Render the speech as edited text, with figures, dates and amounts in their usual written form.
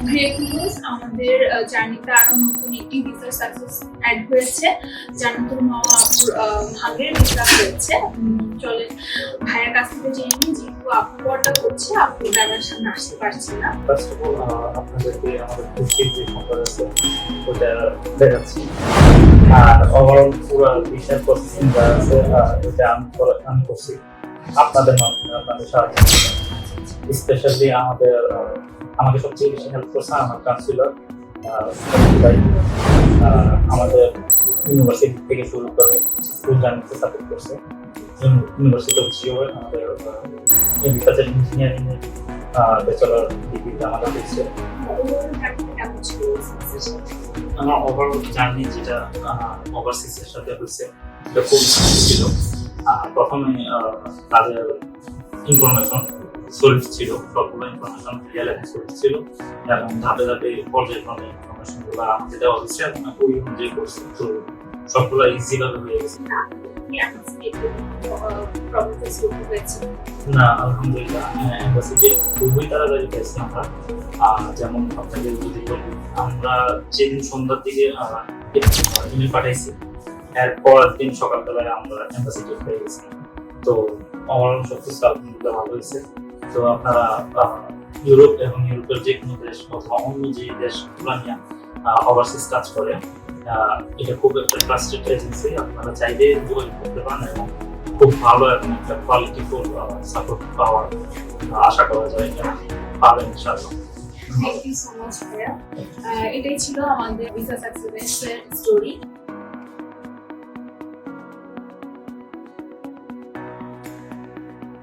Great news, আমাদের জার্নিতে আরো নতুন একটি ভিসা সাকসেস অ্যাড হয়েছে। জান্নাতুল মাওয়া আপুর ভাগের ভিসা হয়েছে। চলে ভাইয়ের কাছ থেকে জেনে নিই, যেহেতু আপু পর্দা করছে, আপু ক্যামেরার সামনে আসতে পারছে না। ফার্স্ট অফ অল আপনাদেরকে আমাদের খুশির যে সংবাদ আছে ওটা দেখাচ্ছি। আর ওভারঅল পুরো ভিসার প্রসেসিং যা আছে এটা আমি করছি আপনাদের মাধ্যমে, আপনাদের সাহায্য। স্পেশালি আমাকে সবচেয়ে বেশি হেল্প করছে আমার কাউন্সিলর ভাই। আমাদের ইউনিভার্সিটি থেকে শুরু করে স্কুল জার্নিতে সাপোর্ট করছে। ইউনিভার্সিটি অফ জিও আমাদের এগ্রিকালচার ইঞ্জিনিয়ারিং ব্যাচেলর ডিগ্রিতে আমাদের দিচ্ছে। আমার ওভারঅল জার্নি যেটা ওভারসিজের সাথে হয়েছে এটা খুব ছিল। প্রথমে তাদের ইনফরমেশন সোর্স ছিল, সবগুলো ইনফরমেশন রিয়েলাইজ সোর্স ছিল এবং ধাপে ধাপে পর্যায়ক্রমে ইনফরমেশনগুলো আমাকে দেওয়া হয়েছে এবং ওই অনুযায়ী করছে। তো সবগুলো ইজিভাবে হয়ে গেছে। না, আলহামদুলিল্লাহ এম্বাসিতে খুবই তাড়াতাড়ি পেয়েছি আমরা। যেমন আপনাদের যদি বলি, আমরা যেদিন সন্ধ্যার দিকে ইমেল পাঠাইছি, এর পরের দিন সকালবেলায় আমরা এম্বাসিতে পেয়ে গেছি। তো আমার সবকিছু আলহামদুলিল্লাহ ভালো হয়েছে। তো আপনারা ইউরোপ এবং ইউরোপের যে কোনো দেশ অথবা অন্য যে দেশগুলো নিয়ে ওভারসিজ কাজ করে, এটা খুব একটা ট্রাস্টেড এজেন্সি। আপনারা চাইলে যোগাযোগ করতে পারেন এবং খুব ভালো এবং একটা কোয়ালিটিফুল সাপোর্ট পাওয়ার আশা করা যায়, পাবেন ইনশাআল্লাহ। থ্যাংক ইউ সো মাচ ভাইয়া। এটাই ছিল আমাদের ভিসা সাকসেসের স্টোরি।